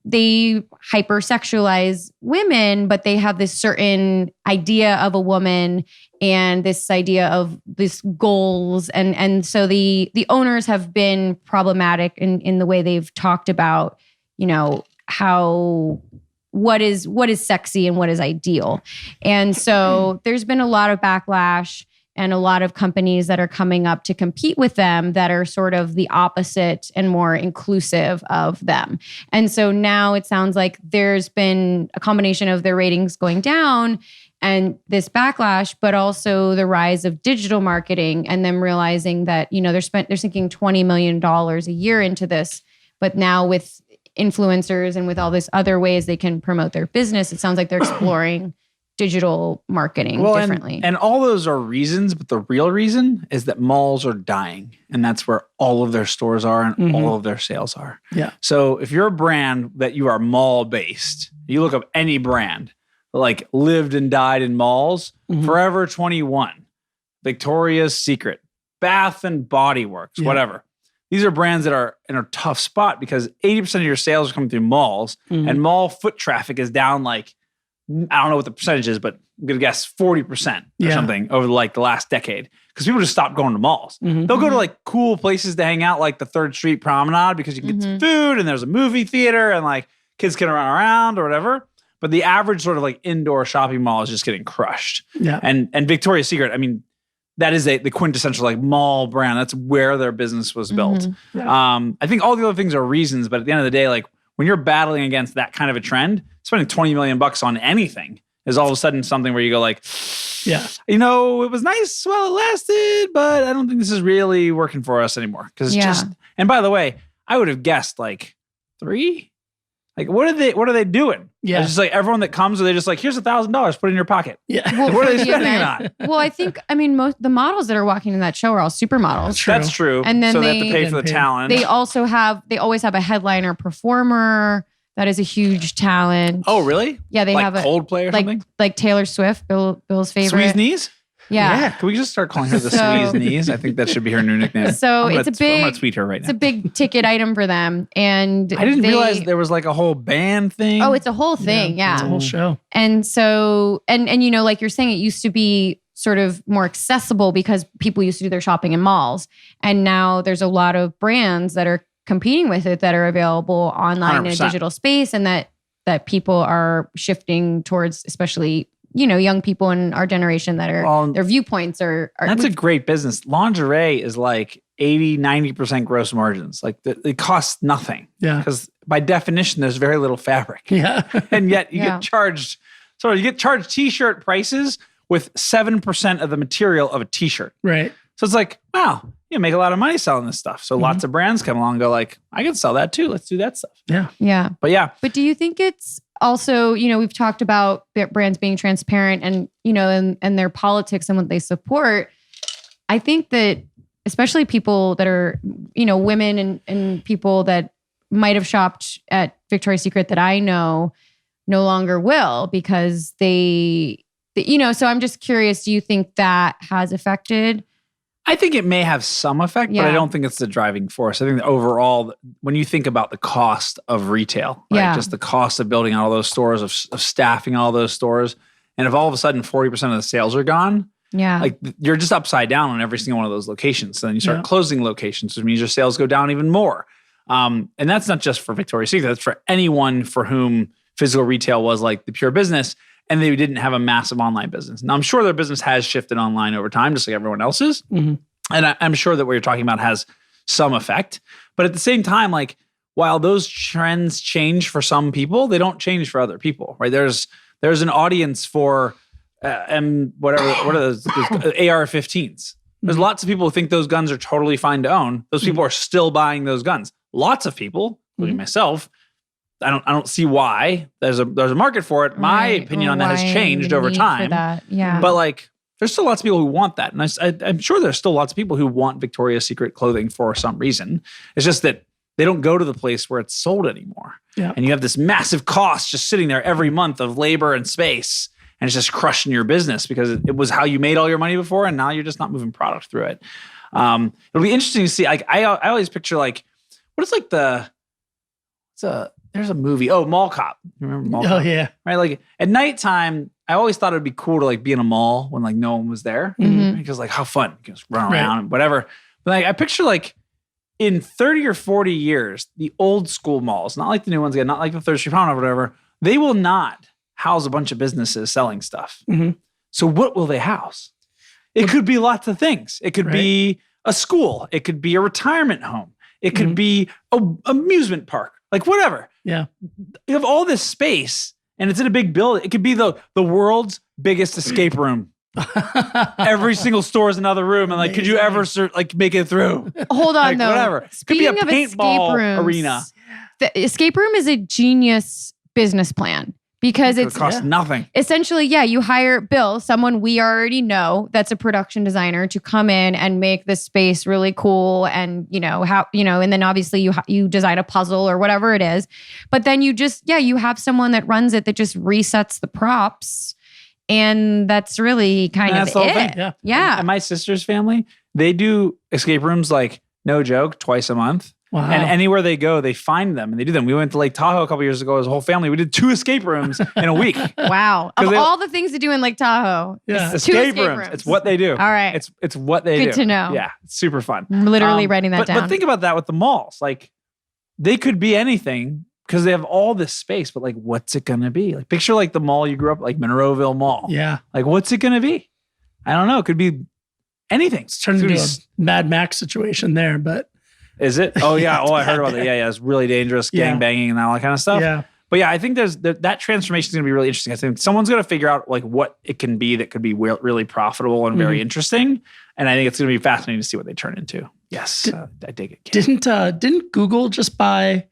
they hypersexualize women, but they have this certain idea of a woman and this idea of this goals. And so the owners have been problematic in the way they've talked about, how what is sexy and what is ideal. And so there's been a lot of backlash and a lot of companies that are coming up to compete with them that are sort of the opposite and more inclusive of them. And so now it sounds like there's been a combination of their ratings going down and this backlash, but also the rise of digital marketing and them realizing that, they're sinking $20 million a year into this. But now with influencers and with all these other ways they can promote their business, it sounds like they're exploring digital marketing differently. And all those are reasons, but the real reason is that malls are dying. And that's where all of their stores are and all of their sales are. Yeah. So if you're a brand that you are mall based, you look up any brand, like lived and died in malls, Forever 21, Victoria's Secret, Bath and Body Works, whatever. These are brands that are in a tough spot because 80% of your sales are coming through malls and mall foot traffic is down like, I don't know what the percentage is, but I'm going to guess 40% or something over like the last decade. Because people just stopped going to malls. They'll go to like cool places to hang out, like the 3rd Street Promenade, because you can get some food and there's a movie theater and like kids can run around or whatever. But the average sort of like indoor shopping mall is just getting crushed. Yeah. And Victoria's Secret, I mean, that is the quintessential like mall brand. That's where their business was built. I think all the other things are reasons, but at the end of the day, like when you're battling against that kind of a trend, spending $20 million on anything is all of a sudden something where you go like, it was nice while it lasted, but I don't think this is really working for us anymore. Because it's just, and by the way, I would have guessed like 3. Like, what are they doing? Yeah. It's just like everyone that comes, are they just like, here's $1,000, put it in your pocket. Yeah. Well, what are they spending it on? Well, I think, most the models that are walking in that show are all supermodels. That's true. And then so they have to pay for the talent. They always have a headliner performer. That is a huge talent. Oh, really? Yeah, they have a Coldplay or something? Like Taylor Swift, Bill's favorite. Squeeze Knees? Yeah. Can we just start calling her the Squeeze Knees? I think that should be her new nickname. So I'm gonna tweet her right now. It's a big ticket item for them. And I didn't realize there was like a whole band thing. Oh, it's a whole thing. Yeah. It's a whole show. And so, and like you're saying, it used to be sort of more accessible because people used to do their shopping in malls. And now there's a lot of brands that are competing with it that are available online 100%. In a digital space, and that people are shifting towards, especially young people in our generation that are their viewpoints are that's a great business. Lingerie is like 80-90% gross margins. Like it costs nothing. Yeah. Because by definition, there's very little fabric. Yeah. And yet you get charged. So you get charged t-shirt prices with 7% of the material of a t-shirt. Right. So it's like, wow, you make a lot of money selling this stuff. So lots of brands come along and go like, I can sell that too. Let's do that stuff. Yeah. Yeah. But do you think it's also, we've talked about brands being transparent and, and their politics and what they support. I think that especially people that are, women and people that might have shopped at Victoria's Secret that I know no longer will because they so I'm just curious, do you think that has affected? I think it may have some effect, but I don't think it's the driving force. I think that overall, when you think about the cost of retail, right? Just the cost of building all those stores, of staffing all those stores, and if all of a sudden 40% of the sales are gone, like you're just upside down on every single one of those locations. So then you start closing locations, which means your sales go down even more. And that's not just for Victoria's Secret. That's for anyone for whom physical retail was like the pure business and they didn't have a massive online business. Now, I'm sure their business has shifted online over time, just like everyone else's. And I'm sure that what you're talking about has some effect. But at the same time, like, while those trends change for some people, they don't change for other people, right? There's an audience for what are those AR-15s, There's lots of people who think those guns are totally fine to own. Those people are still buying those guns. Lots of people, including myself, I don't see why there's a market for it. My opinion on that has changed over time. Yeah. But like, there's still lots of people who want that. And I'm sure there's still lots of people who want Victoria's Secret clothing for some reason. It's just that they don't go to the place where it's sold anymore. Yeah. And you have this massive cost just sitting there every month of labor and space. And it's just crushing your business because it was how you made all your money before. And now you're just not moving product through it. It'll be interesting to see. Like I always picture like, what is like there's a movie. Mall Cop. You remember Mall Cop? Oh yeah. Right. Like at nighttime, I always thought it'd be cool to like be in a mall when like no one was there. Because like how fun. You can just run around and whatever. But like I picture like in 30 or 40 years, the old school malls, not like the new ones again, not like the Third Street Promenade or whatever, they will not house a bunch of businesses selling stuff. So what will they house? It could be lots of things. It could be a school. It could be a retirement home. It could be an amusement park, like whatever. Yeah. You have all this space and it's in a big building. It could be the world's biggest escape room. Every single store is another room. And like, could you ever make it through? Hold on Like, though. whatever. It could Speaking be a of paintball escape rooms, arena. The escape room is a genius business plan because It it's costs nothing. essentially, you hire Bill, someone we already know that's a production designer, to come in and make the space really cool. And, and then obviously you design a puzzle or whatever it is. But then you have someone that runs it that just resets the props. And that's really kind That's of the whole it. thing. Yeah. And my sister's family, they do escape rooms like, no joke, twice a month. Wow. And anywhere they go, they find them and they do them. We went to Lake Tahoe a couple years ago as a whole family. We did 2 escape rooms in a week. Wow. Of all the things to do in Lake Tahoe, Yeah. it's 2 Escape rooms. It's what they do. All right. It's what they do. Good to know. Yeah. It's super fun. I'm literally writing that down. But think about that with the malls. Like they could be anything because they have all this space, but like, what's it going to be? Like picture like the mall you grew up, like Monroeville Mall. Yeah. Like, what's it going to be? I don't know. It could be anything. It's turned into a Mad Max situation there, but. Is it? Oh yeah. Oh, I heard about that. Yeah. It's really dangerous, gang banging and all that kind of stuff. Yeah. But yeah, I think that transformation is going to be really interesting. I think someone's going to figure out like what it can be that could be really profitable and very interesting. And I think it's going to be fascinating to see what they turn into. Yes, I dig it. Didn't Google just buy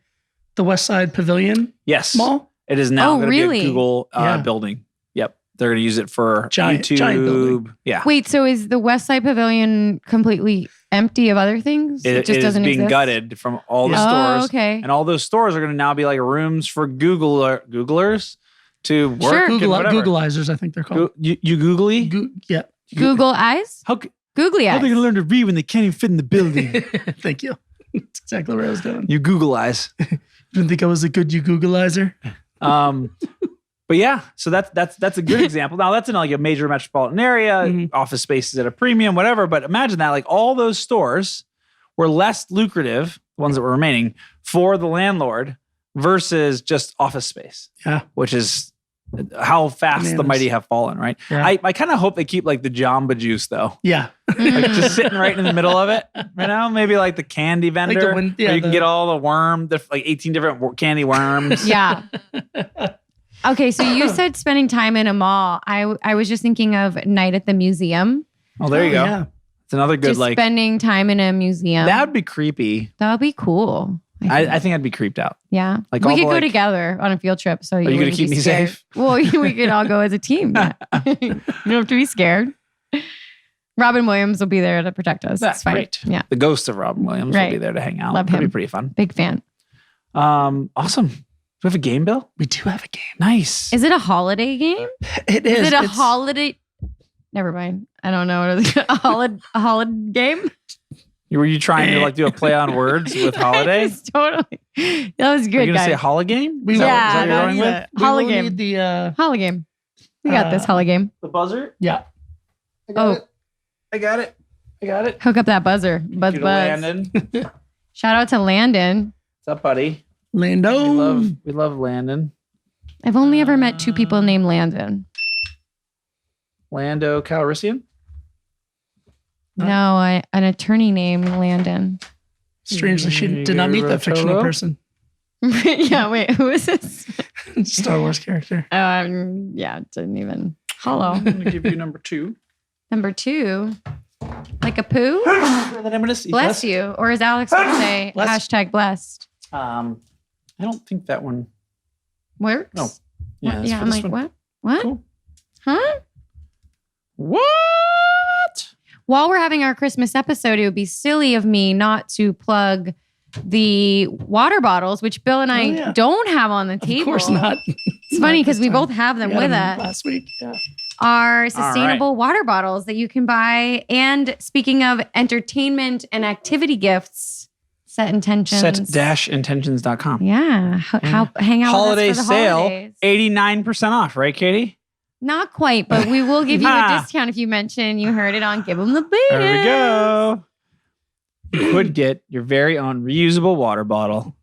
the West Side Pavilion? Yes, mall. It is now going to really? be a Google building. Yep, they're going to use it for Giant YouTube. Yeah. Wait, so is the West Side Pavilion completely empty of other things? It just is doesn't being exist? gutted from all the Oh, stores. okay. And all those stores are going to now be like rooms for Googlers to work. Sure. and whatever. Googleizers, I think they're called. You googly? Yeah. Google Eyes? How Googly are Eyes. they going to learn to read when they can't even fit in the building? Thank you. That's exactly where I was going. You Google eyes. Didn't think I was a good Googleizer. But yeah, so that's a good example. Now that's in like a major metropolitan area, office spaces at a premium, whatever. But imagine that like all those stores were less lucrative, the ones that were remaining, for the landlord versus just office space. Yeah. Which is how fast the mighty have fallen, right? Yeah. I kind of hope they keep like the Jamba Juice though. Yeah. Like just sitting right in the middle of it, maybe like the candy vendor. Like where you can get all the like 18 different candy worms. Yeah. Okay, so you said spending time in a mall. I was just thinking of night at the museum. Oh, there you go. Yeah. It's another good Just spending time in a museum. that would be creepy. That would be cool. I think I'd be creeped out. Yeah. Like we all could the, go like- together on a field trip. So you you gonna wouldn't keep be me scared. safe? Well, we could all go as a team. Yeah. You don't have to be scared. Robin Williams will be there to protect us. That's It's fine. great. Yeah. The ghost of Robin Williams will Right. be there to hang out. Love That'd him. be pretty fun. Big fan. Awesome. Do we have a game, Bill? We do have a game. Nice. Is it a holiday game? It is. Is it a It's- holiday? Never mind. I don't know. What is it? A holiday game? Were you trying to like do a play on words with holiday? Just totally. That was Are good, you gonna guys. say hologame? We Is will- that what you're that's going it. with? We will Hologame. need the Holly game. We got this Holly game. The buzzer? yeah. Oh, I got it. hook up that buzzer. Buzz You to buzz. Landon. Shout out to Landon. What's up, buddy? Lando. We love Landon. I've only ever met 2 people named Landon. Lando Calrissian? No, an attorney named Landon. Strangely, she did not meet that fictional Rotolo? person. Yeah, wait, who is this? Star Wars character. Yeah, didn't even. Hello. I'm gonna give you number 2. Number 2. Like a poo? Bless you. Or as Alex would say, Bless. #blessed. I don't think that one Works? No. Yeah, Yeah, I'm like, what? What? Cool. Huh? What? While we're having our Christmas episode, it would be silly of me not to plug the water bottles, which Bill and I don't have on the table. Of course not. It's funny because we both have them with us. Last week. Yeah. Are sustainable water bottles that you can buy. And speaking of entertainment and activity gifts, Set Intentions. Set-intentions.com. Yeah. Hang out Holiday with us for the sale, holidays. 89% off, right, Katie? Not quite, but we will give you a discount if you mention you heard it on Give 'em the Beat. There we go. You could get your very own reusable water bottle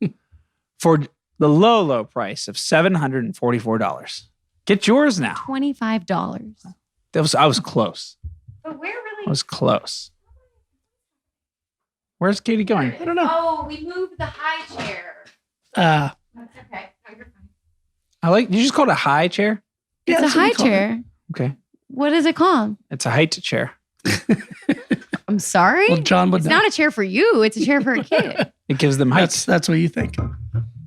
for the low price of $744. Get yours now. $25. I was close. But we're really. I was close. Where's Katie going? I don't know. Oh, we moved the high chair. Uh, That's okay. No, you're fine. I like. You just called it a high chair. yeah, It's a that's what high we call it. chair. Okay, What is it called? it's a height chair. I'm sorry. Well, John would It's know. not a chair for you. It's a chair for a kid. It gives them height. That's what you think.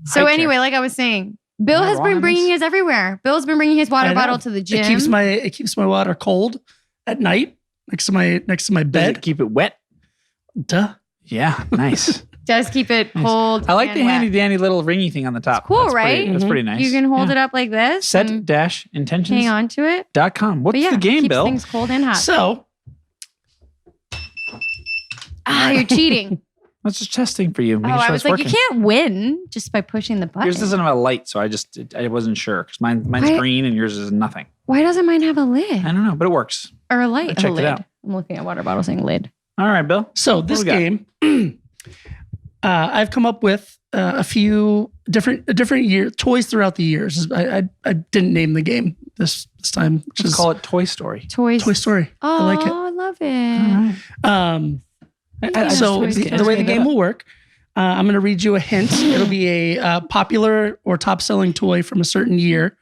So High anyway, chair. like I was saying, Bill Am I has wrong been on bringing this? his everywhere. Bill's been bringing his I water know. bottle to the gym. It keeps my water cold at night next to my Does bed. it keep it wet? Duh. Yeah, nice. Does keep it Nice. cold. I like and the wet. handy dandy little ringy thing on the top. It's cool, That's pretty- right? That's pretty nice. You can hold it up like this. and Set-intentions.com. hang on to it. What's But the game, keeps Bill? things cold and hot. So You're cheating. I was just testing for you. Making Oh, sure I was it's like, working. you can't win just by pushing the button. Yours doesn't have a light, so I wasn't sure because mine's Why- green and yours is nothing. Why doesn't mine have a I lid don't know, but it works. or a light? I checked a it lid. out. I'm looking at water bottle saying lid. All right, Bill. So this we got? game, I've come up with a few different year toys throughout the years. I didn't name the game this time, which Let's is call it Toy Story. Toys. Toy Story. Oh, I like it. I love it. So Toy Story. the way the game will work, I'm going to read you a hint. It'll be a popular or top selling toy from a certain year,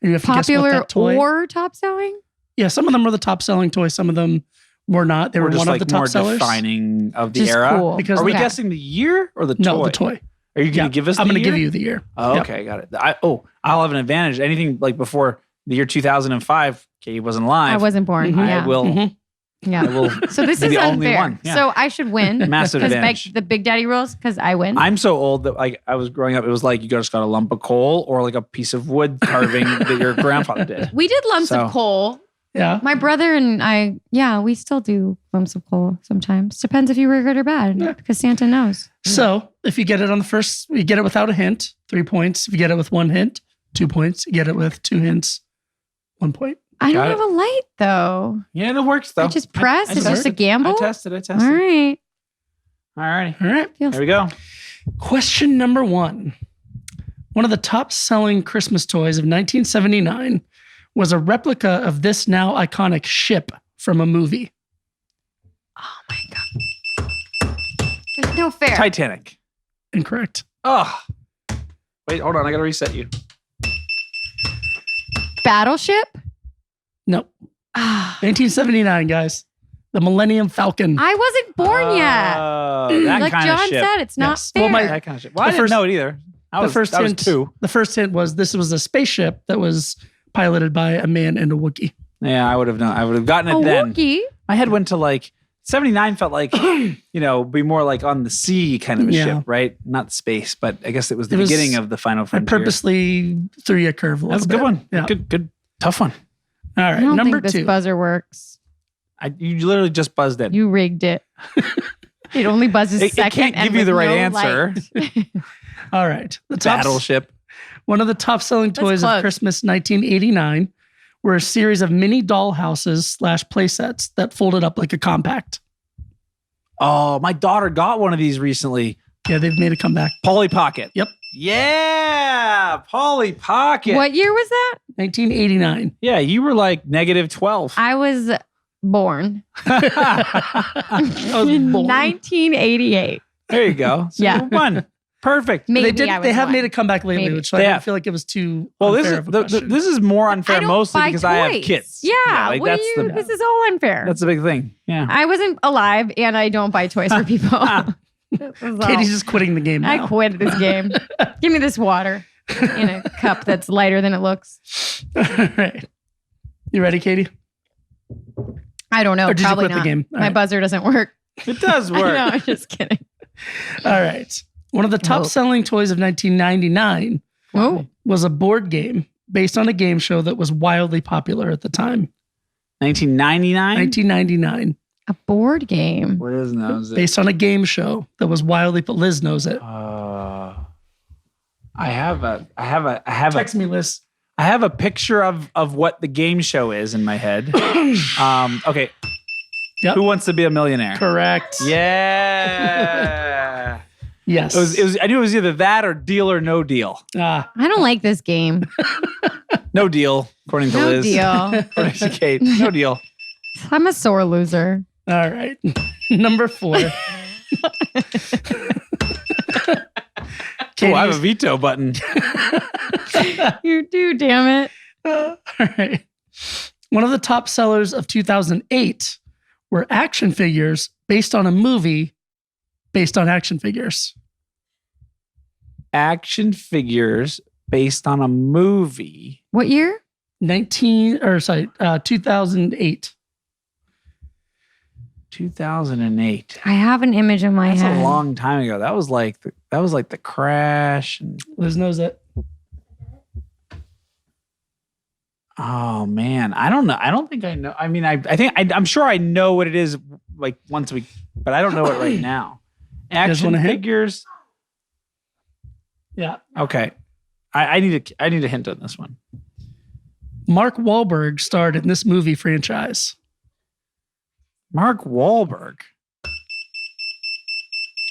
and you have to guess what Popular that toy. or top selling? Yeah, some of them were the top selling toys. Some of them were not. They were just one like of the top more sellers. defining of the Just era. cool. Because Are we Okay. guessing the year or the toy? No, the toy. Are you going to give us? I'm going going to to give you the year. Oh, Yep. okay, got it. I'll have an advantage. Anything like before the year 2005, Katie wasn't alive. I wasn't born. Mhm. I Yeah. will. Mhm. Yeah. I will. So this be is the only unfair. one. Yeah. So I should win. Massive Because advantage. the Big Daddy rules, because I win. I'm so old that like I was growing up, it was like you just got a lump of coal or like a piece of wood carving that your grandfather did. We did lumps So- of coal. Yeah. My brother and I, we still do lumps of coal sometimes. Depends if you were good or bad, Yeah. because Santa knows. So if you get it on the first, you get it without a hint, 3 points. If you get it with 1 hint, 2 points. You get it with 2 hints, 1 point. I Got don't it. have a light though. Yeah, it works though. I just press. It's just a gamble. I tested. All right. All righty. All right. Feels- Here we go. Question number 1. One of the top selling Christmas toys of 1979 was a replica of this now iconic ship from a movie. Oh my god. There's no fair. Titanic. Incorrect. Oh. Wait, hold on. I got to reset you. Battleship. No. Ah, 1979, guys. The Millennium Falcon. I wasn't born yet. Oh, that Like kind John of ship. said, it's not Yes. fair. Well, That kind of ship. Well, I The didn't first- know it either. I was 2. The first hint was this was a spaceship that was piloted by a man and a Wookiee. Yeah, I would have known. I would have gotten it a then. Wookiee. My head went to like 79 felt like, be more like on the sea kind of a Yeah. ship, right? Not space, but I guess it was the It was- beginning of the final I frontier. purposely threw you a curve a little That's a good bit. one. Yeah. Good, tough one. All I right. don't Number think this 2. buzzer works. You literally just buzzed it. You rigged it. It only buzzes It second. can't and give you with the right no answer. light. All right. The top, Battleship. one of the top selling That's toys close. of Christmas 1989 were a series of mini doll houses / playsets that folded up like a compact. Oh, my daughter got one of these recently. Yeah, they've made a comeback. Polly Pocket. Yep. Yeah, Polly Pocket. What year was that? 1989. Yeah, you were like -12. I was born. I was born. 1988. There you go. So Yeah. you won. Perfect. Maybe they I was They have one. made a comeback lately, Maybe. which I They didn't have. feel like it was too. Well, unfair of a question. this is more unfair I don't mostly buy because I have toys. kids. Yeah, like what that's do you? This is all unfair. that's the big thing. Yeah. I wasn't alive, and I don't buy toys for people. This is all. Katie's just quitting the game now. I quit this game. Give me this water in a cup that's lighter than it looks. All right. You ready, Katie? I don't know. Or did you Probably quit the not. game? All My right. buzzer doesn't work. It does No, work. I'm just kidding. All right. One of the top selling toys of 1999 Oh, was a board game based on a game show that was wildly popular at the time. 1999. 1999, a board game. Liz knows it. based on a game show that was wildly. Liz knows it. I have a Text me, Liz. I have a picture of what the game show is in my head. Okay. Yep. Who Wants to Be a Millionaire? Correct. Yeah. Yes. It was. I knew it was either that or Deal or No Deal. Ah, I don't like this game. No deal, according to No Liz. deal. According to Kate. No deal. I'm a sore loser. all right. Number 4. Oh, I have a veto button. You do, damn it. All right. One of the top sellers of 2008 were action figures based on a movie based on action figures. Action figures based on a movie. What year? 2008. 2008. I have an image in my That's head. a long time ago. That was like the Crash. And, Liz knows it. oh man, I don't know. I don't think I know. I mean, I'm sure I know what it is. Like once we, but I don't know it right now. guys Action want a hint? figures. Yeah. Okay, I need a hint on this one. Mark Wahlberg starred in this movie franchise. Mark Wahlberg.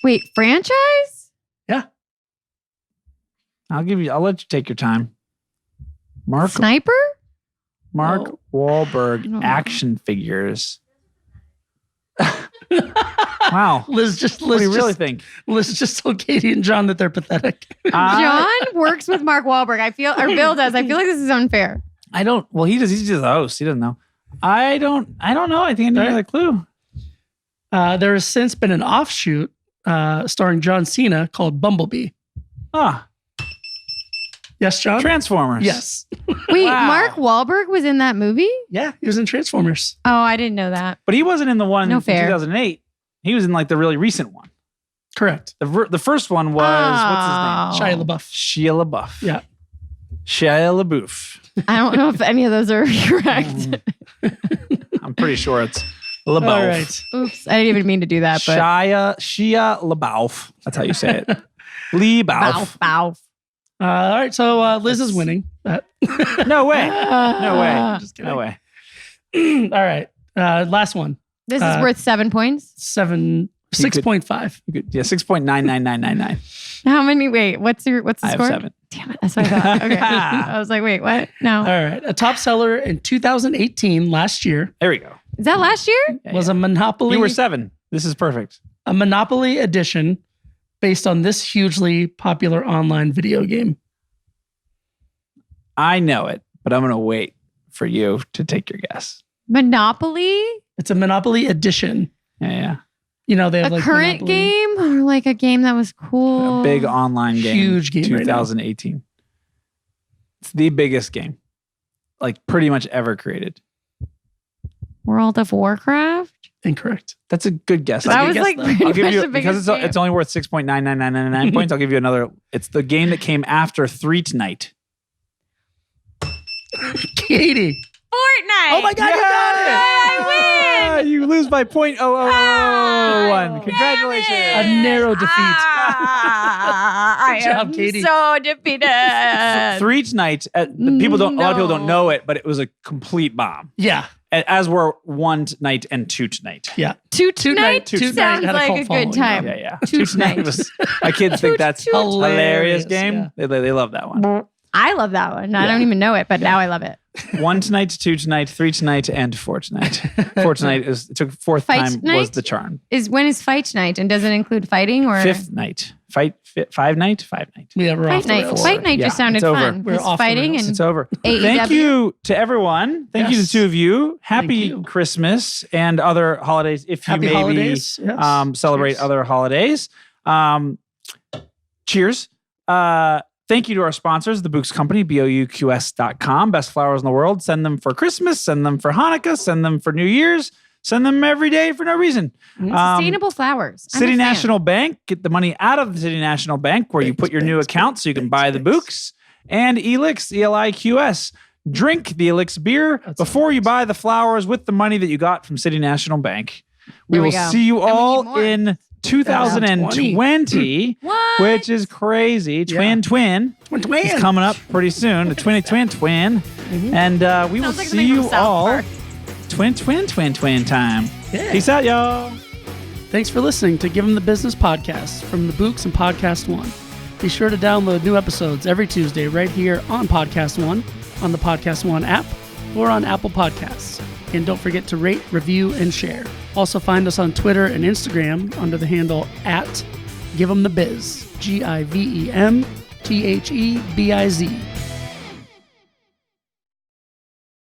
Wait, franchise? I'll let you take your time. Mark Sniper? No. Wahlberg don't know. action figures. Wow. What do you really think? Liz just told Katie and John that they're pathetic. John works with Mark Wahlberg. Or Bill does. I feel like this is unfair. I don't. Well, he does. He's just a host. He doesn't know. I don't know. I think I need Right. another clue. There has since been an offshoot starring John Cena called Bumblebee. Ah, Yes, John? Transformers. Yes. Wait, Wow. Mark Wahlberg was in that movie? Yeah, he was in Transformers. Oh, I didn't know that. But he wasn't in the one No in fair. 2008. He was in like the really recent one. Correct. The first one was what's his name? Shia LaBeouf. Shia LaBeouf. Yeah. Shia LaBeouf. I don't know if any of those are correct. I'm pretty sure it's LaBeouf. All right. Oops, I didn't even mean to do that, but Shia LaBeouf. That's how you say it. Lee Bauf. bow. All right. So Liz is winning. No way. No way. Just kidding. No way. All right. Last one. This is worth 7 points. 6.5. You could, yeah, 6.99999. How many? Wait, what's the I have score? 7. Damn it, that's what I thought. Okay, I was like, wait, what? No, All right. A top seller in 2018 last year There we go. is that last year? Yeah, was yeah. a Monopoly. You were 7. This is perfect. A Monopoly edition based on this hugely popular online video game. I know it, but I'm going to wait for you to take your guess. Monopoly, It's a Monopoly edition. Yeah, yeah. You know, they have a like current Monopoly. game or like a game that was cool. A big online game. Huge game right now. 2018. It's the biggest game, like pretty much ever created. World of Warcraft. Incorrect. That's a good guess. That's a That good was guess, like though. pretty I'll give much you the because biggest it's only worth 6.99999 points. I'll give you another. It's the game that came after 3 Tonight. Katie. Fortnite. Oh my God, you got it. I win. You lose by 0.0001. Oh, Congratulations. A narrow defeat. I Good job, am Katie. so defeated. 3 Tonight. A lot of people don't know it, but it was a complete bomb. Yeah. As were 1 Tonight and 2 Tonight. Yeah. Two tonight Two Tonight sounds had a like cult a following, good time. Yeah. Two Tonight. My kids think that's Toot. hilarious Hilarious, game. yeah. They love that one. I love that one. I don't even know it, but now I love it. 1 tonight, 2 tonight, 3 tonight, and 4 tonight. 4 tonight it took fourth Fight time night? was the charm. When is fight night? And does it include fighting or 5th night. 5 night, 5 night. Yeah, we're fight off the night? rails. Fight night Yeah, just sounded it's over. fun. We're Just off the fighting rails. and It's over. AEW. Thank you to everyone. Thank you to the Yes. two of you. Happy you. Christmas and other holidays if you Happy maybe holidays. Yes. celebrate Cheers. other holidays. Cheers. Thank you to our sponsors, the Books Company, BOUQS.com. Best flowers in the world. Send them for Christmas, send them for Hanukkah, send them for New Year's, send them every day for no reason. Sustainable flowers. I'm a City fan. National Bank. Get the money out of the City National Bank where you put your new account so you can buy the books. And Elix, ELIQS. Drink the Elix beer before you buy the flowers with the money that you got from City National Bank. We There we will go. see you And we need all more. in 2020, What? which is crazy. Twin is coming up pretty soon. The twin. And we will Sounds like see something from you South all Park. twin time. Yeah. Peace out, y'all. Thanks for listening to Give 'em the Business podcast from the Books and Podcast One. Be sure to download new episodes every Tuesday right here on Podcast One, on the Podcast One app, or on Apple Podcasts. And don't forget to rate, review, and share. Also find us on Twitter and Instagram under the handle @Give'emTheBiz, GIVEMTHEBIZ.